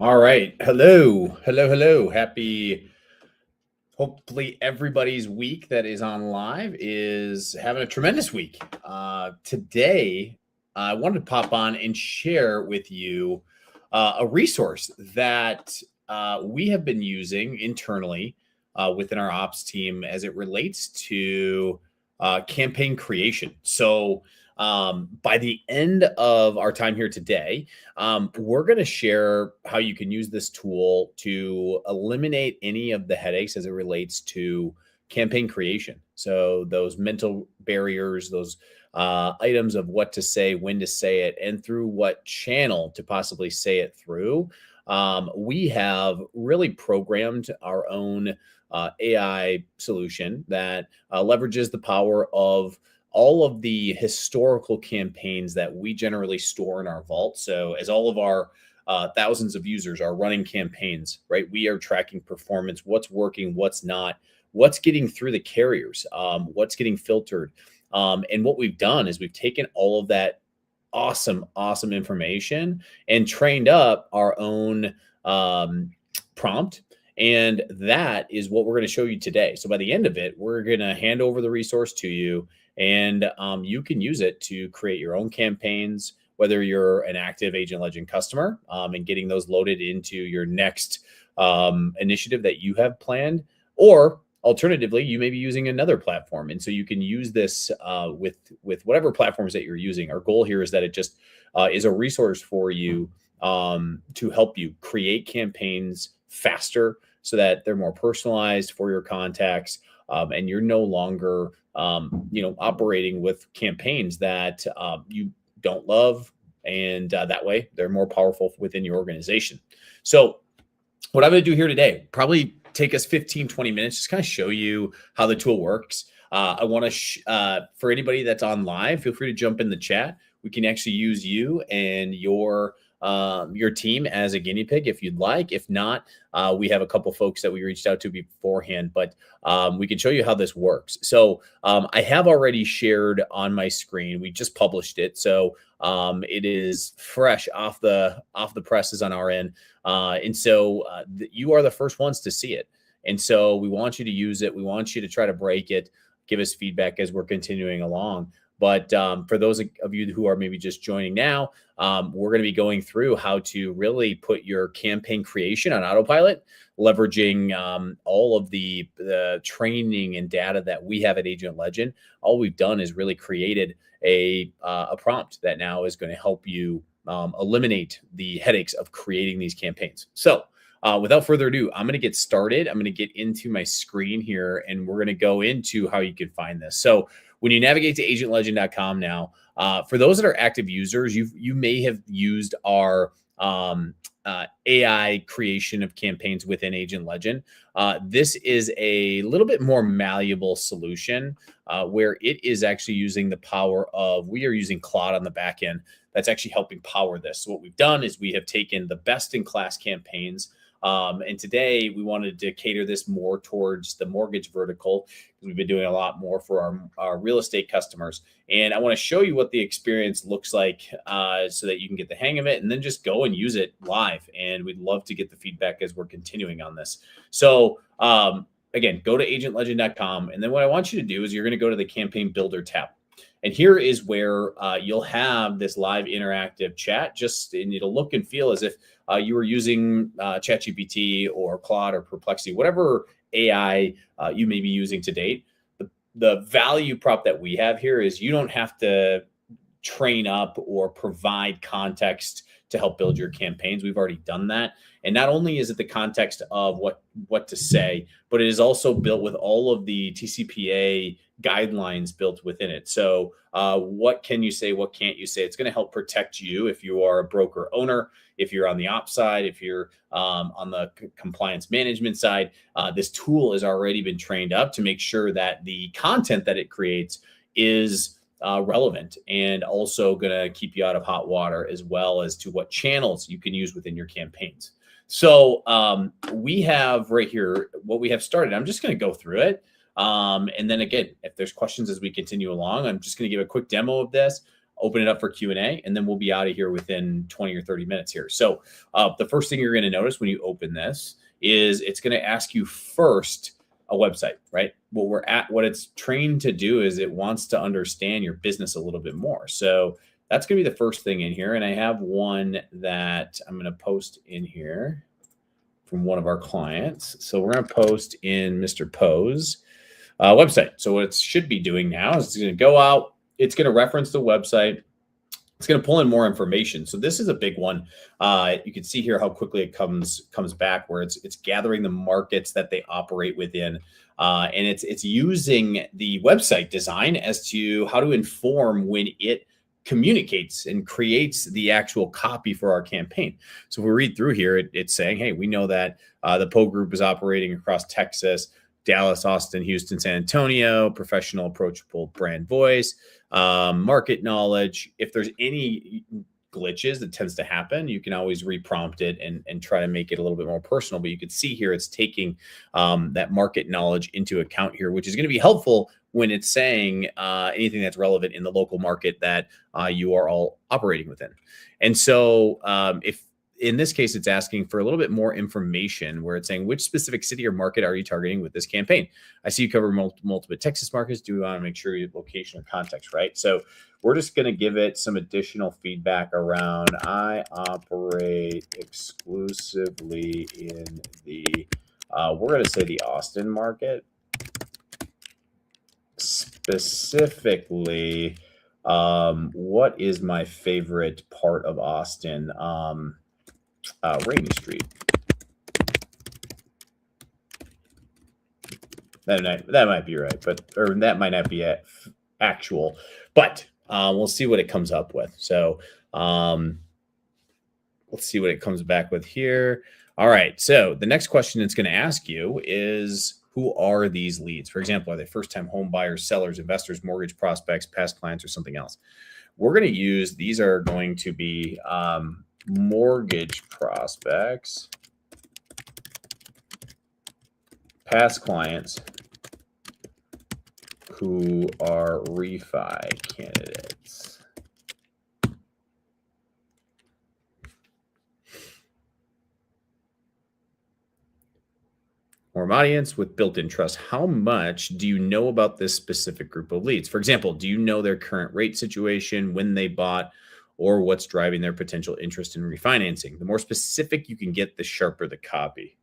All right. Hello. Hello. Hello. Happy. Hopefully, everybody's week that is on live is having a tremendous week. Today, I wanted to pop on and share with you a resource that we have been using internally within our ops team as it relates to campaign creation. By the end of our time here today, we're going to share how you can use this tool to eliminate any of the headaches as it relates to campaign creation. So, those mental barriers, those items of what to say, when to say it, and through what channel to possibly say it through. We have really programmed our own AI solution that leverages the power of all of the historical campaigns that we generally store in our vault. So, as all of our thousands of users are running campaigns, right? We are tracking performance, what's working, what's not, what's getting through the carriers, what's getting filtered. And what we've done is we've taken all of that awesome information and trained up our own prompt. And that is what we're going to show you today. So by the end of it, we're going to hand over the resource to you, and you can use it to create your own campaigns, whether you're an active Agent Legend customer and getting those loaded into your next initiative that you have planned, or alternatively, you may be using another platform. And so you can use this with whatever platforms that you're using. Our goal here is that it just is a resource for you to help you create campaigns faster so that they're more personalized for your contacts. And you're no longer, operating with campaigns that you don't love. And that way they're more powerful within your organization. So what I'm going to do here today, probably take us 15, 20 minutes, just kind of show you how the tool works. I want to, for anybody that's on live, feel free to jump in the chat. We can actually use you and your team as a guinea pig if you'd like. If not, we have a couple folks that we reached out to beforehand, but we can show you how this works. So I have already shared on my screen. We just published it, so it is fresh off the presses on our end, and so you are the first ones to see it. And so we want you to use it. We want you to try to break it. Give us feedback as we're continuing along. But for those of you who are maybe just joining now, we're going to be going through how to really put your campaign creation on autopilot, leveraging all of the training and data that we have at Agent Legend. All we've done is really created a prompt that now is going to help you eliminate the headaches of creating these campaigns. So without further ado, I'm going to get started. I'm going to get into my screen here, and we're going to go into how you can find this. So when you navigate to agentlegend.com now, for those that are active users, you may have used our AI creation of campaigns within Agent Legend. This is a little bit more malleable solution where it is actually using the power of, we are using Claude on the back end that's actually helping power this. So what we've done is we have taken the best in class campaigns. And today we wanted to cater this more towards the mortgage vertical because we've been doing a lot more for our real estate customers. And I want to show you what the experience looks like so that you can get the hang of it and then just go and use it live. And we'd love to get the feedback as we're continuing on this. So again, go to agentlegend.com. And then what I want you to do is you're going to go to the campaign builder tab. And here is where you'll have this live interactive chat, and it'll look and feel as if you were using ChatGPT or Claude or Perplexity, whatever AI you may be using to date. The value prop that we have here is you don't have to train up or provide context to help build your campaigns. We've already done that. And not only is it the context of what to say, but it is also built with all of the TCPA guidelines built within it. So what can you say? What can't you say? It's going to help protect you if you are a broker owner, if you're on the ops side, if you're on the compliance management side. This tool has already been trained up to make sure that the content that it creates is relevant and also going to keep you out of hot water, as well as to what channels you can use within your campaigns. So we have right here what we have started. I'm just going to go through it. And then again, if there's questions as we continue along, I'm just going to give a quick demo of this. open it up for Q&A, and then we'll be out of here within 20 or 30 minutes here. So the first thing you're going to notice when you open this is it's going to ask you first a website, right? What it's trained to do is it wants to understand your business a little bit more. So that's going to be the first thing in here. And I have one that I'm going to post in here from one of our clients. So we're going to post in Mr. Poe's website. So what it should be doing now is it's going to go out. It's going to reference the website. It's going to pull in more information. So this is a big one. You can see here how quickly it comes back, where it's gathering the markets that they operate within, and it's using the website design as to how to inform when it communicates and creates the actual copy for our campaign. So if we read through here, it's saying, hey, we know that the Poe Group is operating across Texas, Dallas, Austin, Houston, San Antonio, professional, approachable brand voice, market knowledge. If there's any glitches that tends to happen, you can always reprompt it and try to make it a little bit more personal. But you can see here, it's taking that market knowledge into account here, which is going to be helpful when it's saying anything that's relevant in the local market that you are all operating within. And so if in this case, it's asking for a little bit more information, where it's saying, which specific city or market are you targeting with this campaign? I see you cover multiple Texas markets. Do we want to make sure your location or context, right? So we're just going to give it some additional feedback around, I operate exclusively in the, we're going to say the Austin market. Specifically, what is my favorite part of Austin? Rainy Street. That might be right, or that might not be actual, but we'll see what it comes up with. So let's see what it comes back with here. All right. So the next question it's going to ask you is, who are these leads? For example, are they first-time home buyers, sellers, investors, mortgage prospects, past clients, or something else? We're going to use, these are going to be mortgage prospects, past clients who are refi candidates. Warm audience with built-in trust. How much do you know about this specific group of leads? For example, do you know their current rate situation, when they bought, or what's driving their potential interest in refinancing? The more specific you can get, the sharper the copy.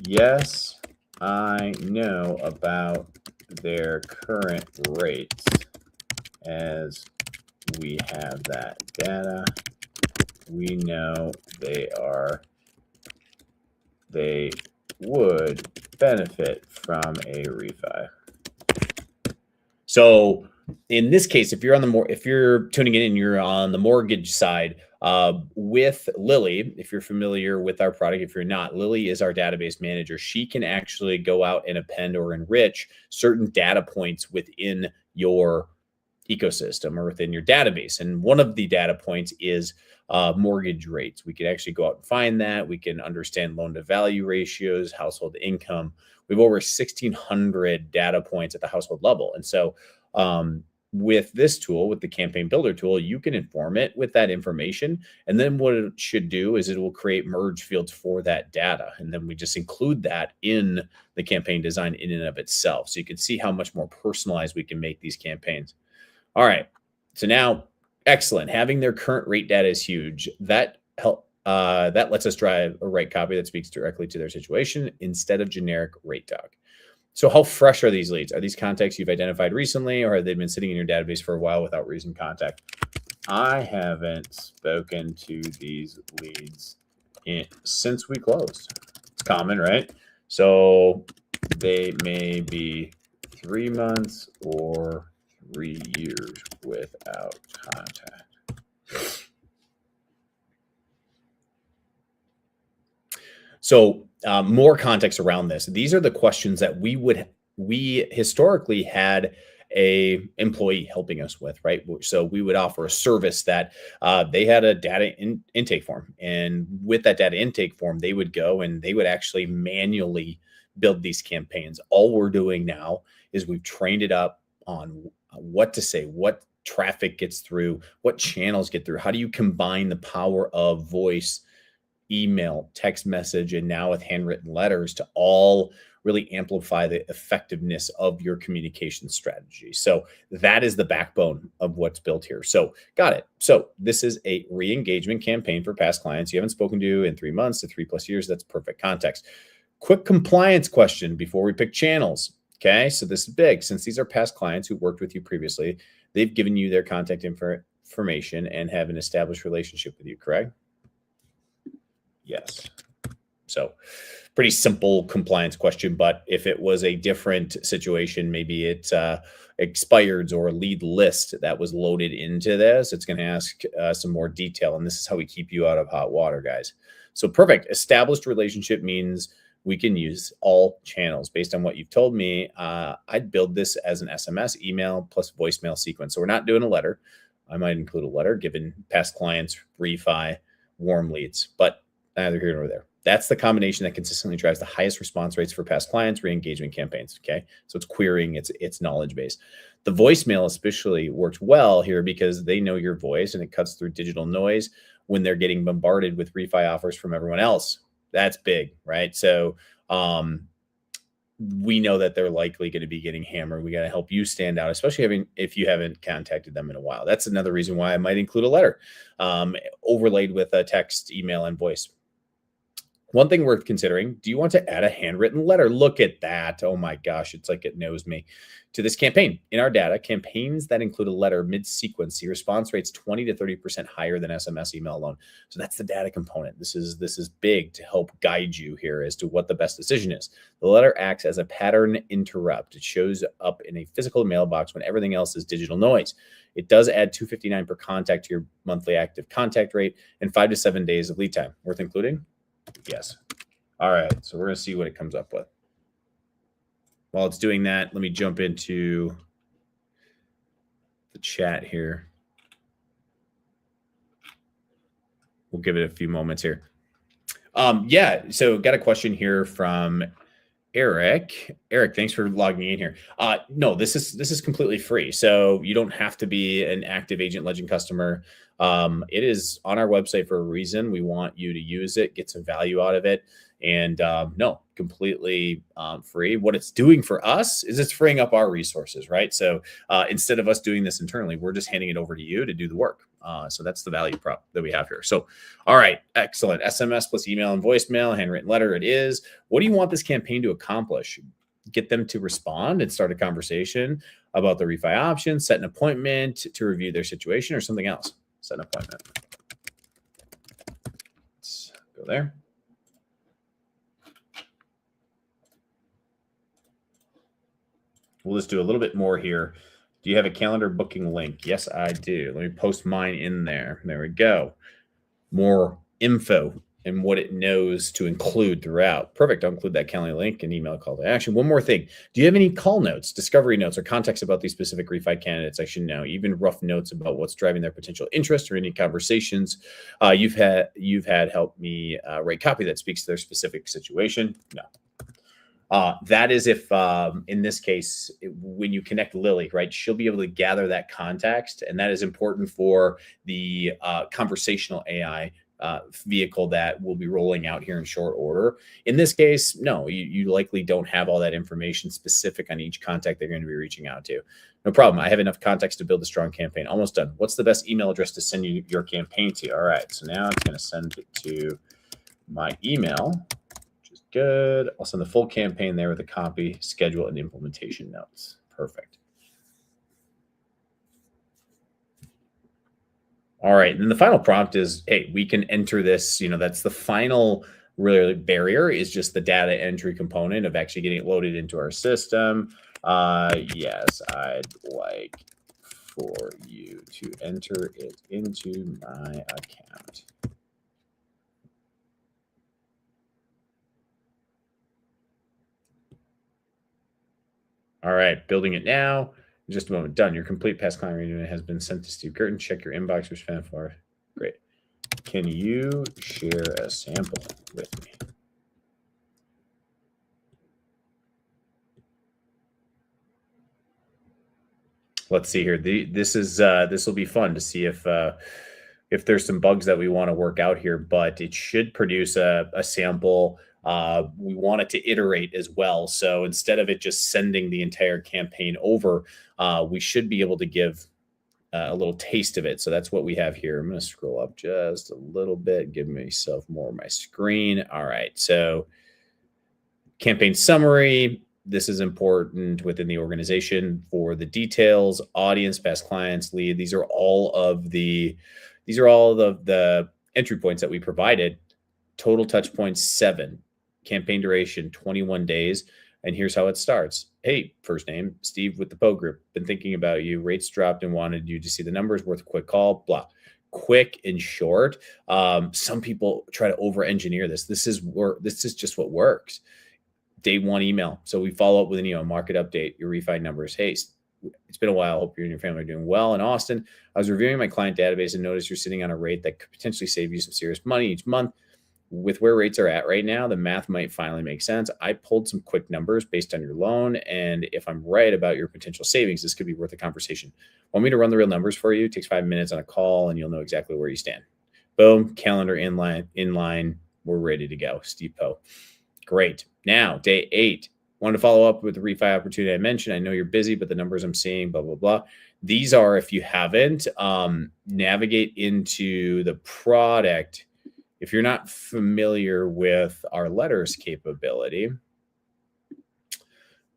Yes, I know about their current rates, as we have that data. We know they would benefit from a refi. So in this case, if you're tuning in and you're on the mortgage side, with Lily, if you're familiar with our product, if you're not, Lily is our database manager. She can actually go out and append or enrich certain data points within your ecosystem or within your database. And one of the data points is mortgage rates. We can actually go out and find that. We can understand loan to value ratios, household income. We have over 1,600 data points at the household level. And so with this tool, with the Campaign Builder tool, you can inform it with that information. And then what it should do is it will create merge fields for that data. And then we just include that in the campaign design in and of itself. So you can see how much more personalized we can make these campaigns. All right. So now, excellent. Having their current rate data is huge. That lets us drive a rate copy that speaks directly to their situation instead of generic rate doc. So how fresh are these leads? Are these contacts you've identified recently, or have they been sitting in your database for a while without recent contact? I haven't spoken to these leads since we closed. It's common, right? So they may be 3 months or 3 years without contact. So more context around this. These are the questions that we historically had a employee helping us with, right? So we would offer a service that they had a data intake form. And with that data intake form, they would go and they would actually manually build these campaigns. All we're doing now is we've trained it up on what to say, what traffic gets through, what channels get through, how do you combine the power of voice, email, text message, and now with handwritten letters to all really amplify the effectiveness of your communication strategy. So that is the backbone of what's built here. So got it. So this is a re-engagement campaign for past clients you haven't spoken to in 3 months to 3+ years. That's perfect context. Quick compliance question before we pick channels. Okay, so this is big. Since these are past clients who worked with you previously, they've given you their contact information and have an established relationship with you, correct? Yes. So pretty simple compliance question, but if it was a different situation, maybe it expired or a lead list that was loaded into this, it's going to ask some more detail. And this is how we keep you out of hot water, guys. So perfect. Established relationship means we can use all channels. Based on what you've told me, I'd build this as an SMS, email, plus voicemail sequence. So we're not doing a letter. I might include a letter given past clients, refi, warm leads, but neither here nor there. That's the combination that consistently drives the highest response rates for past clients, re-engagement campaigns. Okay. So it's querying, it's knowledge base. The voicemail especially works well here because they know your voice and it cuts through digital noise when they're getting bombarded with refi offers from everyone else. That's big, right? So we know that they're likely going to be getting hammered. We got to help you stand out, especially if you haven't contacted them in a while. That's another reason why I might include a letter overlaid with a text, email, and voice. One thing worth considering, do you want to add a handwritten letter? Look at that. Oh my gosh, it's like it knows me. To this campaign. In our data, campaigns that include a letter mid-sequence see response rates 20 to 30% higher than SMS email alone. So that's the data component. This is big to help guide you here as to what the best decision is. The letter acts as a pattern interrupt. It shows up in a physical mailbox when everything else is digital noise. It does add $2.59 per contact to your monthly active contact rate and 5 to 7 days of lead time. Worth including? Yes. All right. So we're going to see what it comes up with. While it's doing that, let me jump into the chat here. We'll give it a few moments here. Yeah. So got a question here from Eric. Eric, thanks for logging in here. No, this is completely free. So you don't have to be an active Agent Legend customer. It is on our website for a reason. We want you to use it, get some value out of it. And no, completely free. What it's doing for us is it's freeing up our resources, right? So instead of us doing this internally, we're just handing it over to you to do the work. So that's the value prop that we have here. So, all right, excellent. SMS plus email and voicemail, handwritten letter it is. What do you want this campaign to accomplish? Get them to respond and start a conversation about the refi option, set an appointment to review their situation, or something else? Set an appointment. Let's go there. We'll just do a little bit more here. Do you have a calendar booking link? Yes, I do. Let me post mine in there. There we go. More info and what it knows to include throughout. Perfect. I'll include that calendar link and email call to action. One more thing. Do you have any call notes, discovery notes, or context about these specific refi candidates I should know? Even rough notes about what's driving their potential interest or any conversations you've had help me write copy that speaks to their specific situation? No. That is if, in this case, when you connect Lily, right, she'll be able to gather that context. And that is important for the conversational AI vehicle that we'll be rolling out here in short order. In this case, no, you likely don't have all that information specific on each contact they're going to be reaching out to. No problem. I have enough context to build a strong campaign. Almost done. What's the best email address to send you your campaign to? All right. So now it's going to send it to my email. Good. I'll send the full campaign there with a copy, schedule, and implementation notes. Perfect. All right. And then the final prompt is, hey, we can enter this. That's the final really barrier is just the data entry component of actually getting it loaded into our system. Yes, I'd like for you to enter it into my account. All right, building it now. In just a moment. Done. Your complete past client reunion has been sent to Steve Girton. Check your inbox for spam folder. Great. Can you share a sample with me? let's see here. This will be fun to see if there's some bugs that we want to work out here, but it should produce a sample. We want it to iterate as well. So instead of it just sending the entire campaign over, we should be able to give a little taste of it. So that's what we have here. I'm going to scroll up just a little bit, give myself more of my screen. All right. So campaign summary. This is important within the organization for the details, audience, past clients, lead. These are all the entry points that we provided. Total touch points 7, campaign duration 21 days. And here's how it starts. Hey, first name, Steve with the Poe Group. Been thinking about you. Rates dropped and wanted you to see the numbers. Worth a quick call. Blah. Quick and short. Some people try to over-engineer this. This is just what works. Day 1 email. So we follow up with an email, market update, your refi numbers. Hey, it's been a while. Hope you and your family are doing well. In Austin, I was reviewing my client database and noticed you're sitting on a rate that could potentially save you some serious money each month. With where rates are at right now, the math might finally make sense. I pulled some quick numbers based on your loan, and if I'm right about your potential savings, this could be worth a conversation. Want me to run the real numbers for you? It takes 5 minutes on a call, and you'll know exactly where you stand. Boom, calendar in line. We're ready to go. Steve Poe. Great. Now, day 8. Wanted to follow up with the refi opportunity I mentioned. I know you're busy, but the numbers I'm seeing, blah, blah, blah. These are, if you haven't, navigate into the product. If you're not familiar with our letters capability, you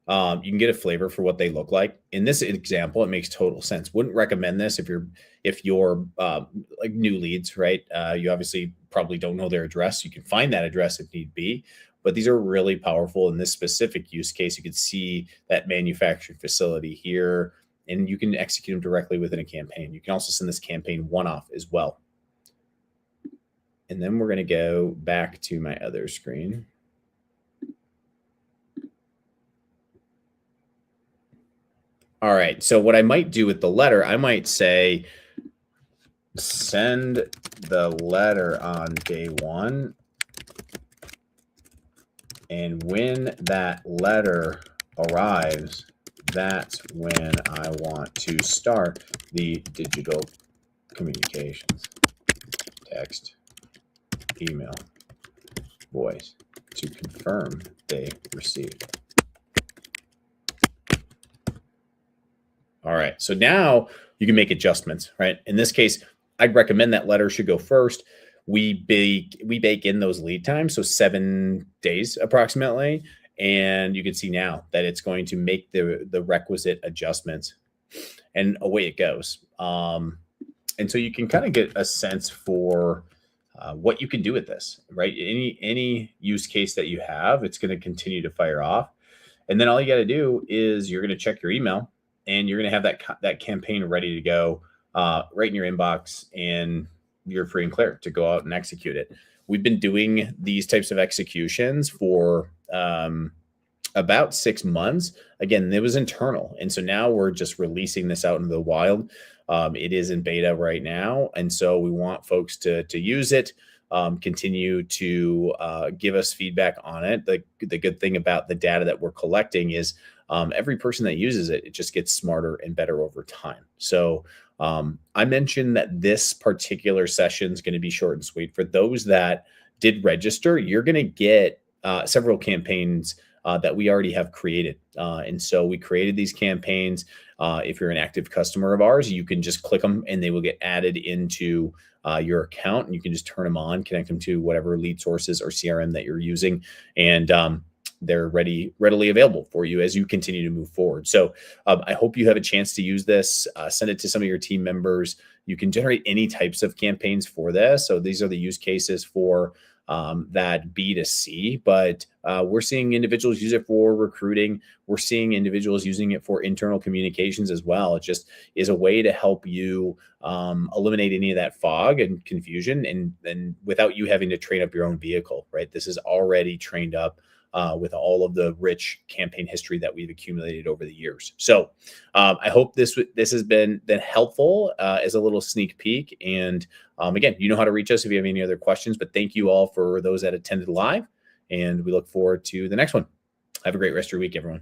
can get a flavor for what they look like. In this example, it makes total sense. Wouldn't recommend this if you're like new leads, right? You obviously probably don't know their address. You can find that address if need be, but these are really powerful in this specific use case. You can see that manufacturing facility here, and you can execute them directly within a campaign. You can also send this campaign one-off as well. And then we're going to go back to my other screen. All right. So what I might do with the letter, I might say, send the letter on day 1. And when that letter arrives, that's when I want to start the digital communications. Text, email, voice to confirm they received. All right. So now you can make adjustments, right? In this case, I'd recommend that letter should go first. We bake in those lead times, so 7 days approximately. And you can see now that it's going to make the requisite adjustments, and away it goes. And so you can kind of get a sense for what you can do with this, right? Any use case that you have, it's going to continue to fire off. And then all you got to do is you're going to check your email, and you're going to have that campaign ready to go right in your inbox, and you're free and clear to go out and execute it. We've been doing these types of executions for about 6 months. Again, it was internal. And so now we're just releasing this out into the wild. It is in beta right now. And so we want folks to use it, continue to give us feedback on it. The good thing about the data that we're collecting is every person that uses it, it just gets smarter and better over time. So I mentioned that this particular session is going to be short and sweet. For those that did register, you're going to get several campaigns that we already have created. And so we created these campaigns. If you're an active customer of ours, you can just click them and they will get added into your account, and you can just turn them on, connect them to whatever lead sources or CRM that you're using. And they're readily available for you as you continue to move forward. So I hope you have a chance to use this. Send it to some of your team members. You can generate any types of campaigns for this. So these are the use cases for that B2C, but we're seeing individuals use it for recruiting. We're seeing individuals using it for internal communications as well. It just is a way to help you eliminate any of that fog and confusion, and without you having to train up your own vehicle, right? This is already trained up with all of the rich campaign history that we've accumulated over the years. So I hope this has been helpful as a little sneak peek. And again, you know how to reach us if you have any other questions, but thank you all for those that attended live, and we look forward to the next one. Have a great rest of your week, everyone.